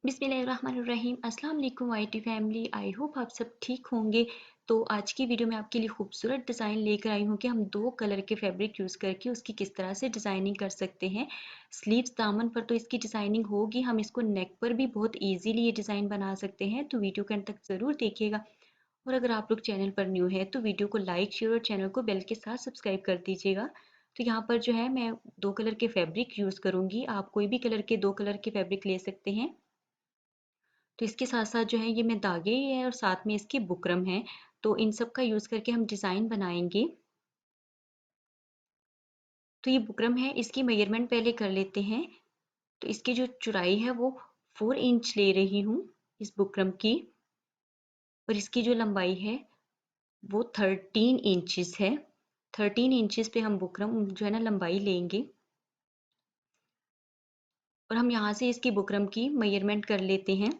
बिस्मिल्लाहिर्रहमानिर्रहीम। अस्सलाम वालेकुम वाईटी फैमिली। आई होप आप सब ठीक होंगे। तो आज की वीडियो में आपके लिए खूबसूरत डिज़ाइन लेकर आई हूँ कि हम दो कलर के फैब्रिक यूज़ करके उसकी किस तरह से डिज़ाइनिंग कर सकते हैं। स्लीव्स दामन पर तो इसकी डिज़ाइनिंग होगी, हम इसको नेक पर भी बहुत ईजीली ये डिज़ाइन बना सकते हैं। तो वीडियो के अंत तक ज़रूर देखिएगा। और अगर आप लोग चैनल पर न्यू है तो वीडियो को लाइक शेयर और चैनल को बेल के साथ सब्सक्राइब कर दीजिएगा। तो यहाँ पर जो है मैं दो कलर के फैब्रिक यूज़ करूँगी। आप कोई भी कलर के दो कलर के फैब्रिक ले सकते हैं। तो इसके साथ साथ जो है ये मैं धागे ही है और साथ में इसकी बुकरम है। तो इन सब का यूज़ करके हम डिज़ाइन बनाएंगे। तो ये बुकरम है, इसकी मेजरमेंट पहले कर लेते हैं। तो इसकी जो चौड़ाई है वो 4 इंच ले रही हूँ इस बुकरम की। और इसकी जो लंबाई है वो 13 इंचेस है। 13 इंचेस पे हम बुकरम जो है ना लंबाई लेंगे। और हम यहाँ से इसकी बुकरम की मेजरमेंट कर लेते हैं।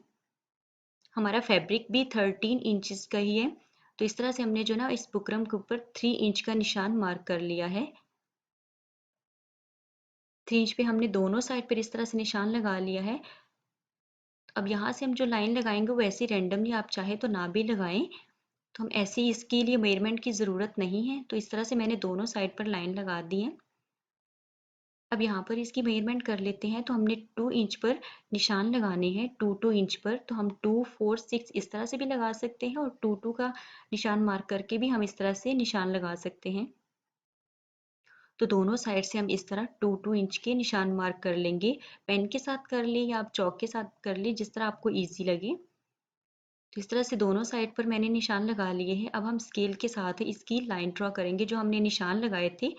हमारा फैब्रिक भी 13 इंचेस का ही है। तो इस तरह से हमने जो ना इस बुकरम के ऊपर 3 इंच का निशान मार्क कर लिया है। 3 इंच पे हमने दोनों साइड पर इस तरह से निशान लगा लिया है। अब यहाँ से हम जो लाइन लगाएंगे वो ऐसे रैंडमली, आप चाहे तो ना भी लगाएं। तो हम ऐसे ही, इसके लिए मेजरमेंट की ज़रूरत नहीं है। तो इस तरह से मैंने दोनों साइड पर लाइन लगा दी है। अब यहाँ पर इसकी मेजरमेंट कर लेते हैं। तो हमने 2 इंच पर निशान लगाने हैं, 2 इंच पर। तो हम 2 4 6 इस तरह से भी लगा सकते हैं और 2 2 का निशान मार्क करके भी हम इस तरह से निशान लगा सकते हैं। तो दोनों साइड से हम इस तरह 2 2 इंच के निशान मार्क कर लेंगे। पेन के साथ कर ले या आप चौक के साथ कर ले, जिस तरह आपको ईजी लगे। तो इस तरह से दोनों साइड पर मैंने निशान लगा लिए हैं। अब हम स्केल के साथ इसकी लाइन ड्रॉ करेंगे। जो हमने निशान लगाए थे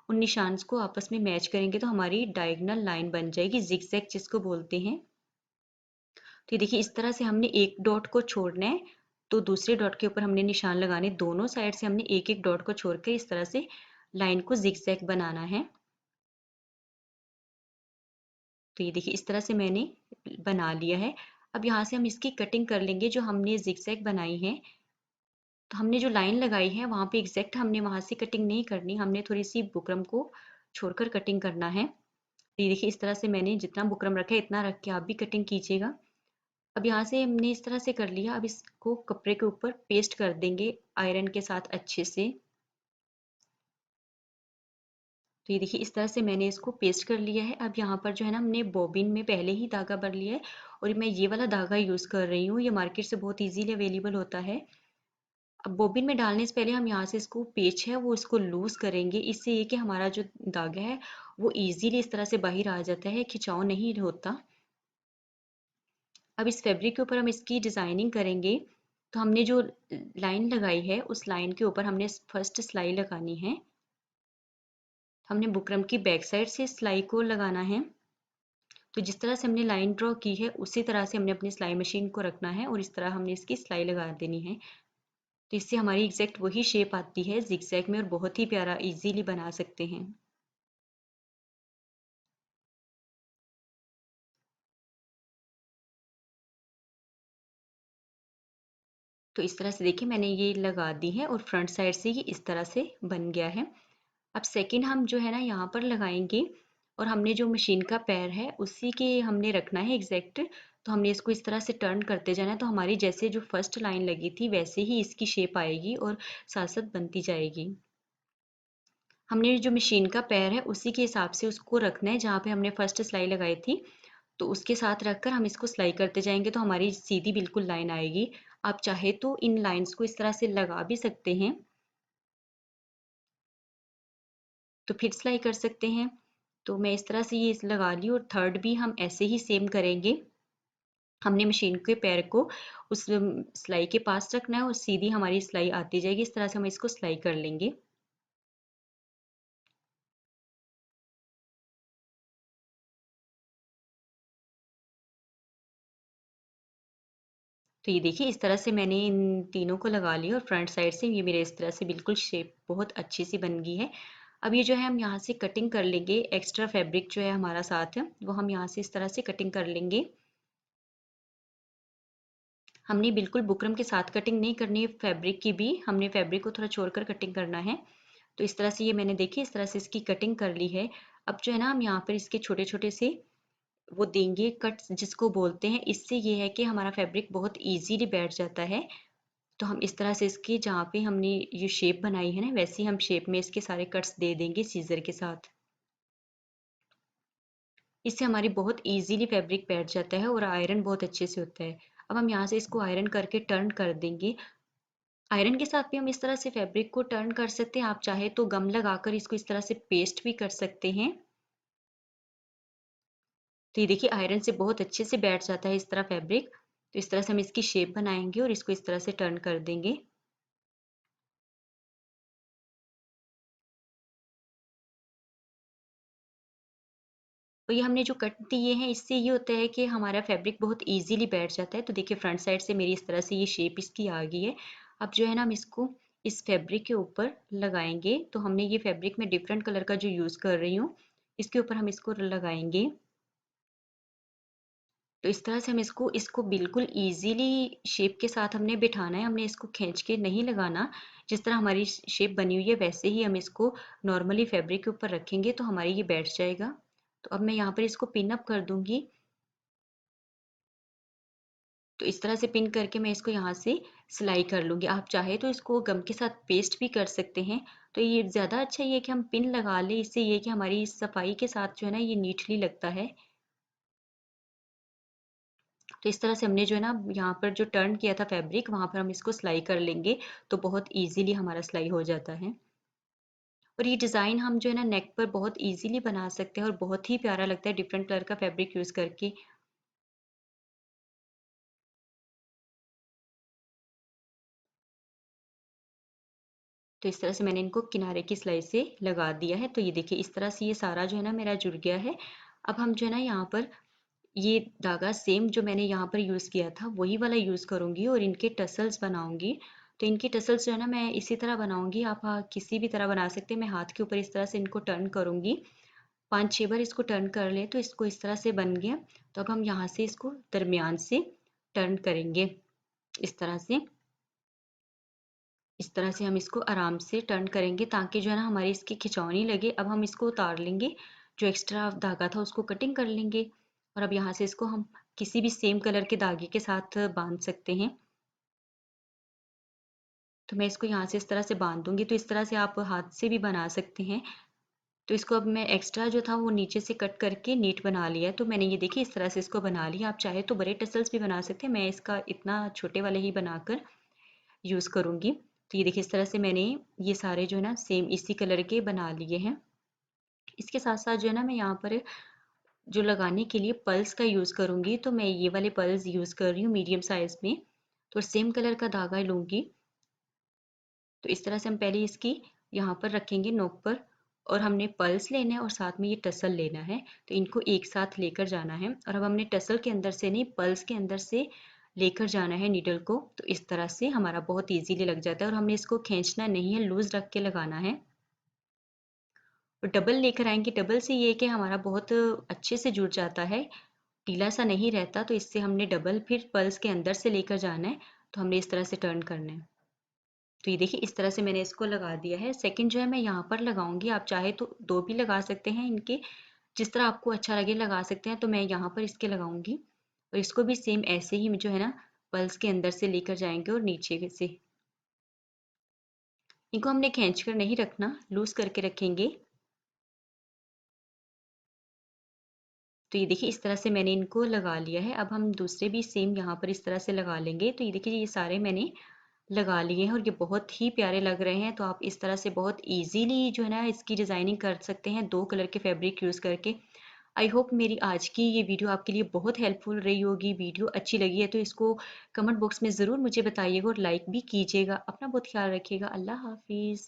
उन निशान को आपस में मैच करेंगे तो हमारी डायगोनल लाइन बन जाएगी, जिगजैग जिसको बोलते हैं। तो ये देखिए, इस तरह से हमने एक डॉट को छोड़ना है तो दूसरे डॉट के ऊपर हमने निशान लगाने। दोनों साइड से हमने एक एक डॉट को छोड़कर इस तरह से लाइन को जिगजैग बनाना है। तो ये देखिए, इस तरह से मैंने बना लिया है। अब यहाँ से हम इसकी कटिंग कर लेंगे। जो हमने जिगजैग बनाई है, तो हमने जो लाइन लगाई है वहाँ पे एग्जैक्ट हमने वहाँ से कटिंग नहीं करनी, हमने थोड़ी सी बुकरम को छोड़कर कटिंग करना है। तो ये देखिए, इस तरह से मैंने जितना बुकरम रखा है इतना रख के आप भी कटिंग कीजिएगा। अब यहाँ से हमने इस तरह से कर लिया। अब इसको कपड़े के ऊपर पेस्ट कर देंगे आयरन के साथ अच्छे से। तो ये देखिए, इस तरह से मैंने इसको पेस्ट कर लिया है। अब यहाँ पर जो है ना, हमने बॉबिन में पहले ही धागा भर लिया है और मैं ये वाला धागा यूज़ कर रही हूँ। ये मार्केट से बहुत इजीली अवेलेबल होता है। अब बॉबिन में डालने से पहले हम यहाँ से इसको पेच है वो इसको लूज करेंगे। इससे ये कि हमारा जो धागा है वो इजीली इस तरह से बाहर आ जाता है, खिंचाव नहीं होता। अब इस फैब्रिक के ऊपर हम इसकी डिज़ाइनिंग करेंगे। तो हमने जो लाइन लगाई है उस लाइन के ऊपर हमने फर्स्ट सिलाई लगानी है। हमने बुकरम की बैक साइड से सिलाई को लगाना है। तो जिस तरह से हमने लाइन ड्रॉ की है उसी तरह से हमने अपनी सिलाई मशीन को रखना है और इस तरह हमने इसकी सिलाई लगा देनी है। तो इससे हमारी एग्जैक्ट वही शेप आती है जिगजैग में और बहुत ही प्यारा इजीली बना सकते हैं। तो इस तरह से देखिए, मैंने ये लगा दी है और फ्रंट साइड से ये इस तरह से बन गया है। अब सेकंड हम जो है ना यहाँ पर लगाएंगे और हमने जो मशीन का पैर है उसी के हमने रखना है एग्जैक्ट। तो हमने इसको इस तरह से टर्न करते जाना है। तो हमारी जैसे जो फर्स्ट लाइन लगी थी वैसे ही इसकी शेप आएगी और साथ साथ बनती जाएगी। हमने जो मशीन का पैर है उसी के हिसाब से उसको रखना है जहाँ पे हमने फर्स्ट सिलाई लगाई थी। तो उसके साथ रखकर हम इसको सिलाई करते जाएंगे तो हमारी सीधी बिल्कुल लाइन आएगी। आप चाहे तो इन लाइंस को इस तरह से लगा भी सकते हैं तो फिर सिलाई कर सकते हैं। तो मैं इस तरह से ये लगा ली और थर्ड भी हम ऐसे ही सेम करेंगे। हमने मशीन के पैर को उस सिलाई के पास रखना है और सीधी हमारी सिलाई आती जाएगी। इस तरह से हम इसको सिलाई कर लेंगे। तो ये देखिए, इस तरह से मैंने इन तीनों को लगा लिया और फ्रंट साइड से ये मेरे इस तरह से बिल्कुल शेप बहुत अच्छी सी बन गई है। अब ये जो है हम यहाँ से कटिंग कर लेंगे। एक्स्ट्रा फैब्रिक जो है हमारा साथ है वो हम यहाँ से इस तरह से कटिंग कर लेंगे। हमने बिल्कुल बुकरम के साथ कटिंग नहीं करनी है फैब्रिक की भी, हमने फैब्रिक को थोड़ा छोड़कर कटिंग करना है। तो इस तरह से ये मैंने देखी, इस तरह से इसकी कटिंग कर ली है। अब जो है ना, हम यहाँ पर इसके छोटे छोटे से वो देंगे कट जिसको बोलते हैं। इससे ये है कि हमारा फैब्रिक बहुत इजीली बैठ जाता है। तो हम इस तरह से इसकी जहाँ पे हमने ये शेप बनाई है ना, वैसे ही हम शेप में इसके सारे कट्स दे देंगे सीजर के साथ। इससे हमारी बहुत इजीली फैब्रिक बैठ जाता है और आयरन बहुत अच्छे से होता है। अब हम यहाँ से इसको आयरन करके टर्न कर देंगे। आयरन के साथ भी हम इस तरह से फैब्रिक को टर्न कर सकते हैं। आप चाहे तो गम लगाकर इसको इस तरह से पेस्ट भी कर सकते हैं। तो ये देखिए आयरन से बहुत अच्छे से बैठ जाता है इस तरह फैब्रिक। तो इस तरह से हम इसकी शेप बनाएंगे और इसको इस तरह से टर्न कर देंगे। तो ये हमने जो कट दिए हैं इससे ये होता है कि हमारा फैब्रिक बहुत इजीली बैठ जाता है। तो देखिए फ्रंट साइड से मेरी इस तरह से ये शेप इसकी आ गई है। अब जो है ना हम इसको इस फैब्रिक के ऊपर लगाएंगे। तो हमने ये फैब्रिक में डिफरेंट कलर का जो यूज़ कर रही हूँ इसके ऊपर हम इसको लगाएंगे। तो इस तरह से हम इसको इसको बिल्कुल इजीली शेप के साथ हमने बिठाना है। हमने इसको खींच के नहीं लगाना। जिस तरह हमारी शेप बनी हुई है वैसे ही हम इसको नॉर्मली फैब्रिक के ऊपर रखेंगे तो हमारी ये बैठ जाएगा। तो अब मैं यहाँ पर इसको पिन अप कर दूंगी। तो इस तरह से पिन करके मैं इसको यहाँ से सिलाई कर लूँगी। आप चाहे तो इसको गम के साथ पेस्ट भी कर सकते हैं। तो ये ज़्यादा अच्छा ये है कि हम पिन लगा लें। इससे ये है कि हमारी सफाई के साथ जो है ना ये नीटली लगता है। तो इस तरह से हमने जो है ना यहाँ पर जो टर्न किया था फैब्रिक वहाँ पर हम इसको सिलाई कर लेंगे। तो बहुत ईजीली हमारा सिलाई हो जाता है। और ये डिज़ाइन हम जो है ना नेक पर बहुत ईजीली बना सकते हैं और बहुत ही प्यारा लगता है डिफरेंट कलर का फैब्रिक यूज़ करके। तो इस तरह से मैंने इनको किनारे की सिलाई से लगा दिया है। तो ये देखिए इस तरह से ये सारा जो है ना मेरा जुड़ गया है। अब हम जो है ना यहाँ पर ये धागा सेम जो मैंने यहाँ पर यूज़ किया था वही वाला यूज़ करूँगी और इनके टसल्स बनाऊँगी। तो इनके टसल्स जो है ना मैं इसी तरह बनाऊँगी। आप किसी भी तरह बना सकते हैं। मैं हाथ के ऊपर इस तरह से इनको टर्न करूँगी। 5-6 बार इसको टर्न कर लें तो इसको इस तरह से बन गया। तो अब हम यहाँ से इसको दरमियान से टर्न करेंगे इस तरह से। इस तरह से हम इसको आराम से टर्न करेंगे ताकि जो है ना हमारी इसकी खिंचौनी लगे। अब हम इसको उतार लेंगे। जो एक्स्ट्रा धागा था उसको कटिंग कर लेंगे। और अब यहाँ से इसको हम किसी भी सेम कलर के धागे के साथ बांध सकते हैं। तो मैं इसको यहाँ से इस तरह से बांध दूंगी। तो इस तरह से आप हाथ से भी बना सकते हैं। तो इसको अब मैं एक्स्ट्रा जो था वो नीचे से कट करके नीट बना लिया है। तो मैंने ये देखिए इस तरह से इसको बना लिया। आप चाहे तो बड़े टसल्स भी बना सकते हैं। मैं इसका इतना छोटे वाले ही बनाकर यूज़ करूँगी। तो ये देखिए इस तरह से मैंने ये सारे जो है ना सेम इसी कलर के बना लिए हैं। इसके साथ साथ जो है ना मैं यहाँ पर जो लगाने के लिए पल्स का यूज़ करूँगी। तो मैं ये वाले पल्स यूज़ कर रही हूँ मीडियम साइज़ में। तो सेम कलर का धागा लूँगी। तो इस तरह से हम पहले इसकी यहाँ पर रखेंगे नोक पर। और हमने पल्स लेना है और साथ में ये टसल लेना है। तो इनको एक साथ लेकर जाना है। और अब हमने टसल के अंदर से नहीं पल्स के अंदर से लेकर जाना है नीडल को। तो इस तरह से हमारा बहुत इजीली लग जाता है और हमने इसको खींचना नहीं है, लूज रख के लगाना है। और डबल लेकर आएंगे। डबल से ये है कि हमारा बहुत अच्छे से जुड़ जाता है, ढीला सा नहीं रहता। तो इससे हमने डबल फिर पल्स के अंदर से लेकर जाना है। तो हमने इस तरह से टर्न करना है। तो ये देखिए इस तरह से मैंने इसको लगा दिया है। सेकंड जो है मैं यहाँ पर लगाऊंगी। आप चाहे तो दो भी लगा सकते हैं इनके, जिस तरह आपको अच्छा लगे लगा सकते हैं। तो मैं यहाँ पर इसके लगाऊंगी। और इसको भी सेम ऐसे ही जो है ना पल्स के अंदर से लेकर जाएंगे और नीचे से इनको हमने खींच कर नहीं रखना, लूज करके रखेंगे। तो ये देखिए इस तरह से मैंने इनको लगा लिया है। अब हम दूसरे भी सेम यहाँ पर इस तरह से लगा लेंगे। तो ये देखिए ये सारे मैंने लगा लिए हैं और ये बहुत ही प्यारे लग रहे हैं। तो आप इस तरह से बहुत इजीली जो है ना इसकी डिज़ाइनिंग कर सकते हैं दो कलर के फैब्रिक यूज़ करके। आई होप मेरी आज की ये वीडियो आपके लिए बहुत हेल्पफुल रही होगी। वीडियो अच्छी लगी है तो इसको कमेंट बॉक्स में ज़रूर मुझे बताइएगा और लाइक भी कीजिएगा। अपना बहुत ख्याल रखिएगा। अल्लाह हाफिज़।